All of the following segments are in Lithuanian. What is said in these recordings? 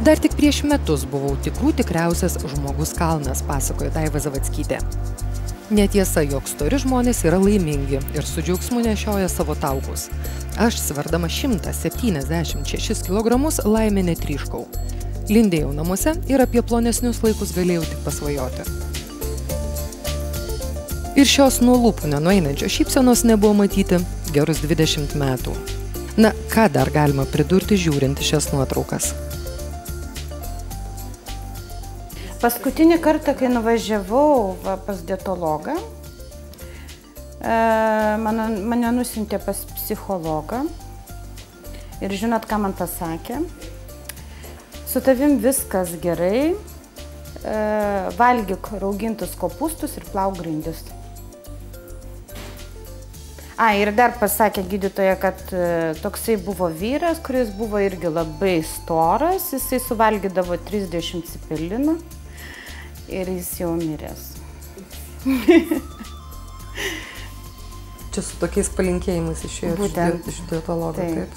Dar tik prieš metus buvau tikriausias žmogus kalnas, pasakojo Daiva Zavackytė. Netiesa, jog stori žmonės yra laimingi ir su džiaugsmu nešioja savo taukus. Aš, sverdama 176 kg, laimę netryškau. Lindėjau namuose ir apie plonesnius laikus galėjau tik pasvajoti. Ir šios nuo lūpų nenueinančios šypsenos nebuvo matyti gerus 20 metų. Na, ką dar galima pridurti žiūrint šias nuotraukas? Paskutinį kartą, kai nuvažiavau pas dietologą, mane nusintė pas psichologą ir žinot, ką man pasakė? Su tavim viskas gerai, valgyk raugintus kopūstus ir plauk grindis. Ir dar pasakė gydytoja, kad toksai buvo vyras, kuris buvo irgi labai storas, jisai suvalgydavo 30 cipelinų ir jis jau miręs. Čia su tokiais palinkėjimais išėjo iš dietologo, taip?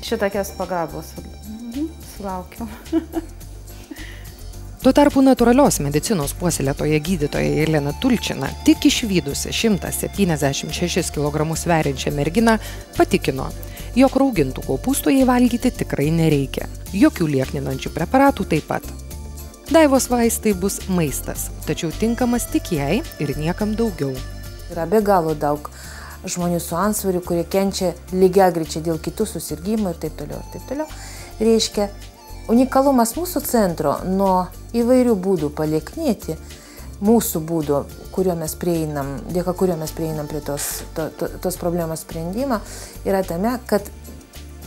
Šitokios pagalbos sulaukiau. Tuo tarpu natūralios medicinos puoselėtoja gydytoja Jelena Tulčina, tik išvydusi 176 kg sveriančią merginą, patikino, jog raugintų kopūstų jai valgyti tikrai nereikia. Jokių liekninančių preparatų taip pat. Daivos vaistai bus maistas, tačiau tinkamas tik jai ir niekam daugiau. Yra be galo daug žmonių su antsvoriu, kurie kenčia lygiagrečiai dėl kitų susirgymų ir taip toliau, ir taip toliau. Reiškia, unikalumas mūsų centro nuo įvairių būdų palieknėti, mūsų būdų, dėka kurio mes prieinam prie tos problemos sprendimą, yra tame, kad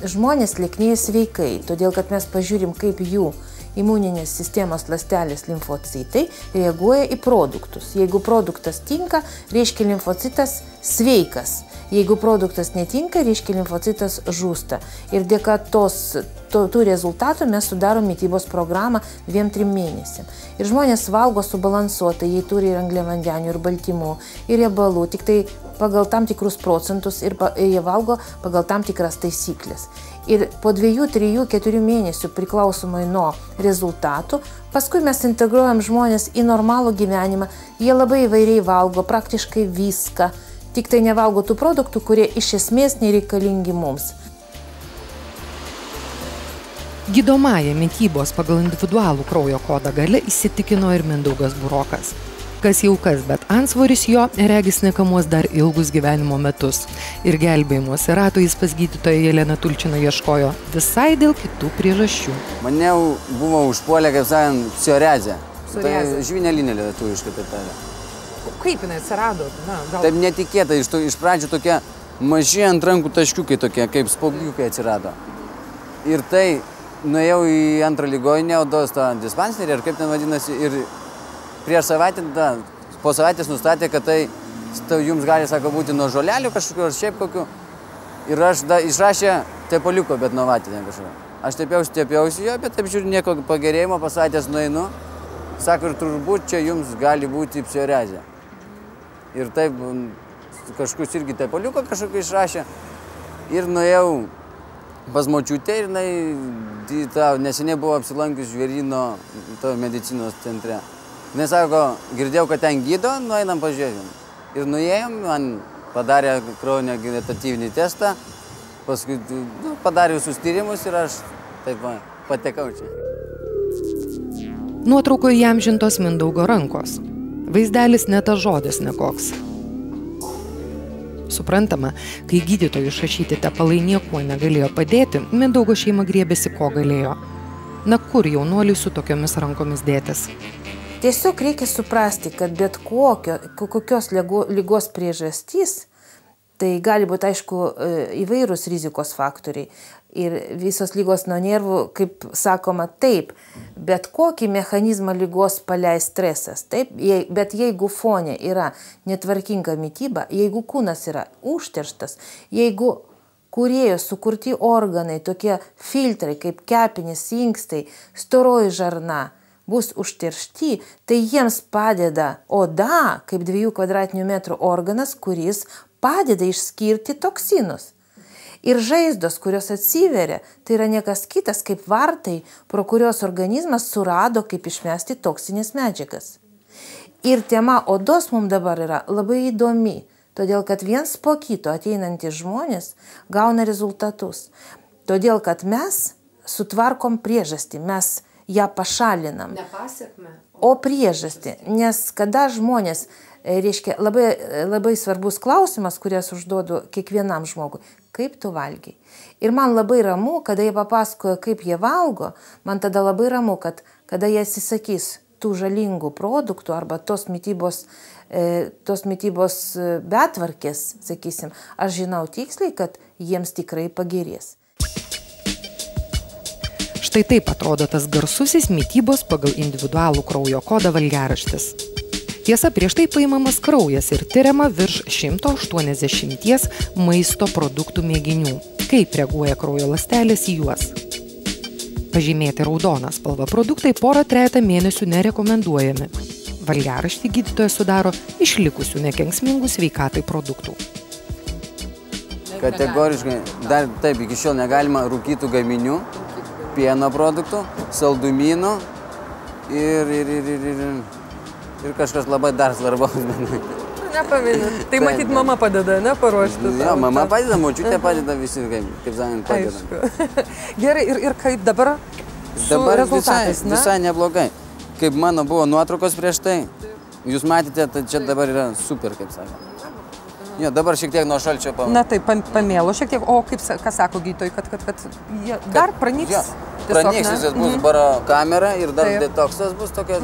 žmonės lieknėja sveikai, todėl kad mes pažiūrim, kaip jų imuninės sistemos ląstelės limfocitai reaguoja į produktus. Jeigu produktas tinka, reiškia limfocitas sveikas. Jeigu produktas netinka, reiškia limfocitas žūsta. Ir dėka tų rezultatų mes sudarom mitybos programą 2-3 mėnesiam. Ir žmonės valgo subalansuotai, jie turi ir angliavandenių, ir baltymų, ir riebalų, tik tai pagal tam tikrus procentus ir jie valgo pagal tam tikras taisyklės. Ir po 2, 3, 4 mėnesių priklausomai nuo rezultatų, paskui mes integruojam žmonės į normalų gyvenimą, jie labai įvairiai valgo, praktiškai viską, tik tai nevalgo tų produktų, kurie iš esmės nereikalingi mums. Gydomąją mitybos pagal individualų kraujo kodą gale įsitikino ir Mindaugas Burokas. Kas jau kas, bet antsvoris jo regis nekamuos dar ilgus gyvenimo metus. Ir gelbėjimuose rato jis pas gydytoją Jeleną Tulčiną ieškojo visai dėl kitų priežasčių. Mane buvo užpuolę, kaip sakant, psoriazė. Tai žvynelinė lietuviškai taip tariant. Kaip jinai atsirado? Taip netikėtai, iš pradžių tokie maži ant rankų taškiukai tokie, kaip spogiukai atsirado. Ir tai nuėjau į antrą ligoninę, odos tą dispanserį, ar kaip ten vadinasi, ir prieš savaitę, po savaitės nustatė, kad tai jums gali, sako, būti nuo žolelių kažkokiu, ar šiaip kokiu. Ir aš išrašė tepaliuko, bet nuo vatį kažkokio. Aš tepiausi jo, bet taip žiūrėjau, nieko pagerėjimo, pasavaitės nueinu. Sako, ir turbūt čia jums gali būti psoriazė. Ir taip kažkus irgi tepaliuko kažkokio išrašė. Ir nuėjau pas močiutę ir neseniai buvo apsilankius Žvėryno medicinos centre. Jis sako, girdėjau, kad ten gydo, nueinam pažiūrėjom. Ir nuėjom, man padarė kraujo vegetatyvinį testą, paskui padarė visus tyrimus ir aš taip patekau čia. Nuotraukoje įamžintos Mindaugo rankos. Vaizdelis ne tas žodis nekoks. Suprantama, kai gydytojų išrašyti tepalai niekuo negalėjo padėti, Mindaugo šeima griebėsi ko galėjo. Na kur jaunuoliui su tokiomis rankomis dėtis? Tiesiog reikia suprasti, kad bet kokios ligos priežastys, tai gali būti, aišku, įvairūs rizikos faktoriai. Ir visos ligos nuo nervų, kaip sakoma, taip, bet kokį mechanizmą ligos paleis stresas, taip, bet jeigu fone yra netvarkinga mityba, jeigu kūnas yra užterštas, jeigu kūrėjo sukurti organai, tokie filtrai kaip kepenys, inkstai, storoji žarna, bus užteršti, tai jiems padeda oda, kaip 2 kvadratinių metrų organas, kuris padeda išskirti toksinus. Ir žaizdos, kurios atsiveria, tai yra niekas kitas kaip vartai, pro kurios organizmas surado, kaip išmesti toksinės medžiagas. Ir tema odos mums dabar yra labai įdomi, todėl kad viens po kito ateinantys žmonės gauna rezultatus. Todėl kad mes sutvarkom priežastį, mes ją pašalinam. Ne pasiekme. O priežastį, nes kada žmonės, reiškia, labai svarbus klausimas, kurį aš užduodu kiekvienam žmogui, kaip tu valgai. Ir man labai ramu, kada jie papasakoja, kaip jie valgo, man tada labai ramu, kad kada jie atsisakys tų žalingų produktų arba tos mitybos betvarkės, sakysim, aš žinau tiksliai, kad jiems tikrai pagerės. Štai taip atrodo tas garsusis mitybos pagal individualų kraujo kodą valgiaraštis. Tiesa, prieš tai paimamas kraujas ir tyriama virš 180 maisto produktų mėginių. Kaip reaguoja kraujo ląstelės į juos? Pažymėti raudoną spalvą produktai porą-trejetą mėnesių nerekomenduojami. Valgiaraštį gydytojas sudaro išlikusių nekenksmingų sveikatai produktų. Kategoriškai, dar taip, iki šiol negalima rūkytų gaminių, pieno produktų, saldumynų ir kažkas labai dar svarbaus. Nepaminėt. Tai matyt, mama padeda, ne, paruošti. Jo, mama padeda, močiutė padeda, visi, kaip sakant, padeda. Aišku. Gerai, ir kaip dabar su rezultatais, ne? Visai neblogai. Kaip mano buvo nuotraukos prieš tai, jūs matėte, tai čia dabar yra super, kaip sakant. Jo, dabar šiek tiek nuo šalčio Na taip, pamėlo šiek tiek, o kaip, ką sako gydytojai, kad jie dar pranyks? Jo, pranyks, jis bus baro kamera ir dar detoksas bus tokia,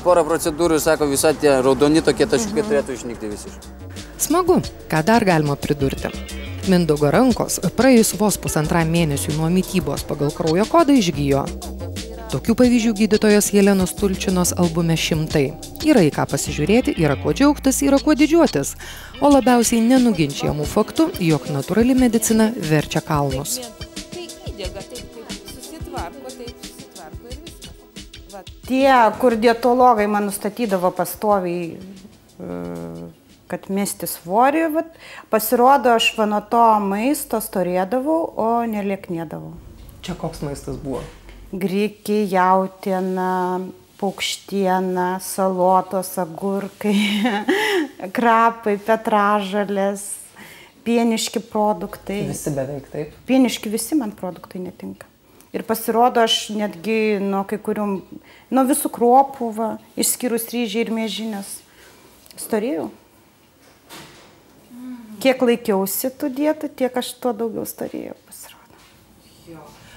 porą procedūrų, sako, visą tie raudoni tokie taškai turėtų išnykti visiškai. Smagu, ką dar galima pridurti. Mindaugo rankos praėjus vos 1,5 mėnesių nuo mitybos pagal kraujo kodą išgijo. Tokių pavyzdžių gydytojos Jelenos Tulčinos albume šimtai. Yra į ką pasižiūrėti, yra kuo džiaugtis, yra kuo didžiuotis. O labiausiai nenuginčiamų faktų, jog natūrali medicina verčia kalnus. Tie, kur dietologai man nustatydavo pastoviai, kad mesti svorį, pasirodo, aš nuo to maisto storėdavau, o nelieknėdavau. Čia koks maistas buvo? Grikiai, jautiena, paukštiena, salotos, agurkai, krapai, petražalės, pieniški produktai. Visi beveik taip? Pieniški visi man produktai netinka. Ir pasirodo, aš netgi nuo kai kurių, nuo visų kruopų, išskyrus ryžiai ir miežinės, storėjau. Kiek laikiausi tų dietų, tiek aš tuo daugiau storėjau, pasirodo.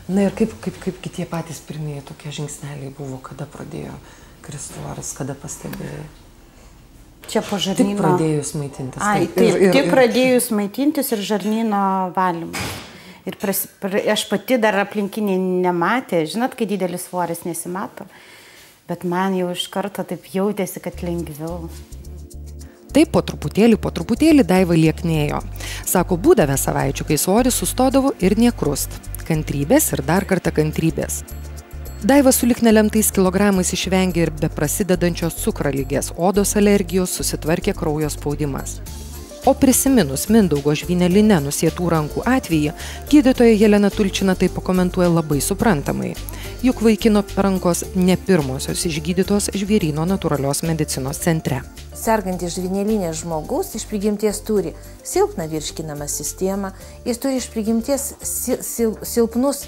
Na ir kaip tie patys pirmieji tokie žingsneliai buvo, kada pradėjo kristi svoris, kada pastebėjai? Čia po žarnyno. Tik pradėjus maitintis. Tik pradėjus maitintis ir žarnyno valymas. Ir aš pati dar aplinkiniai nematė, žinot, kai didelis svoris nesimato, bet man jau iš karto taip jautėsi, kad lengviau. Taip po truputėlį Daiva lieknėjo. Sako, būdavę savaičių, kai svoris sustodavo ir niekrust. Kantrybės ir dar kartą kantrybės. Daiva sulig nelemtais kilogramais išvengė ir be prasidedančios cukralygės, odos alergijos, susitvarkė kraujo spaudimas. O prisiminus Mindaugo žvyneline nusėtų rankų atvejį, gydytoja Jelena Tulčina tai pakomentuoja labai suprantamai. Juk vaikino rankos ne pirmosios išgydytos Žvėryno natūralios medicinos centre. Sergantis žvynelinės žmogus iš prigimties turi silpną virškinamą sistemą, jis turi iš prigimties silpnus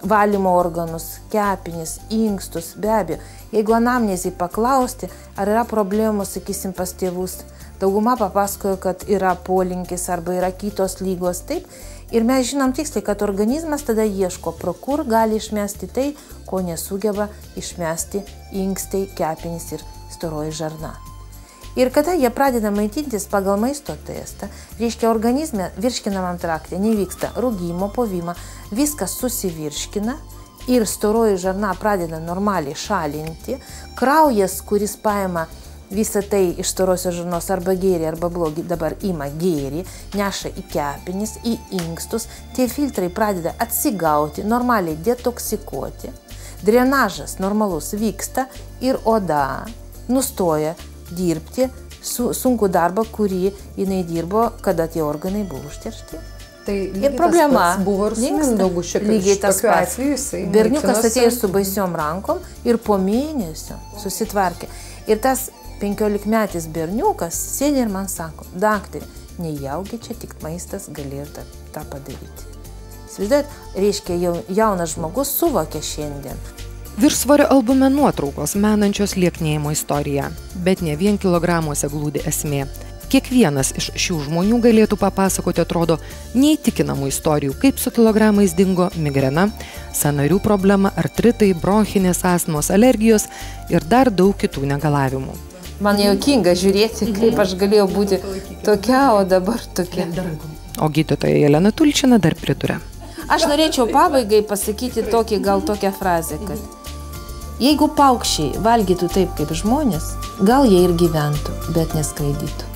valymo organus, kepenis, inkstus, be abejo. Jeigu anamnezį paklausti, ar yra problemų, sakysim, pas tėvus, dauguma papasakojo, kad yra polinkis arba yra kitos lygos, taip. Ir mes žinom tiksliai, kad organizmas tada ieško, pro kur gali išmesti tai, ko nesugeba išmesti inkstai, kepenys ir storoji žarna. Ir kada jie pradeda maitintis pagal maisto testą, reiškia organizme virškinamam trakte nevyksta rūgymo, povimo, viskas susivirškina ir storoji žarna pradeda normaliai šalinti, kraujas, kuris paima visą tai iš storosios žarnos arba gėrį, arba blogį, dabar ima gėrį, neša į kepenis, į inkstus, tie filtrai pradeda atsigauti, normaliai detoksikuoti, drenažas normalus vyksta ir oda nustoja dirbti sunku darbą, kurį jinai dirbo, kada tie organai buvo užteršti. Tai Ir problema buvo ir su Mindaugu šiaip. Lygiai tas pats. Berniukas Berniukas atėjo su baisiom rankom ir po mėnesio susitvarkė. Ir tas 15-metis berniukas sėdė ir man sako, daktarė, nejaugi čia tik maistas galėjo tą padaryti. Įsivaizduojat, reiškia, jaunas žmogus suvokia šiandien. Viršsvorio albume nuotraukos menančios lieknėjimo istoriją, bet ne vien kilogramuose glūdi esmė. Kiekvienas iš šių žmonių galėtų papasakoti, atrodo, neįtikinamų istorijų, kaip su kilogramais dingo migrena, sąnarių problema, artritai, bronchinės astmos, alergijos ir dar daug kitų negalavimų. Man juokinga žiūrėti, kaip aš galėjau būti tokia, o dabar tokia. O gydytoja Jelena Tulčina dar priduria. Aš norėčiau pabaigai pasakyti tokią frazę, kad jeigu paukščiai valgytų taip kaip žmonės, gal jie ir gyventų, bet neskraidytų.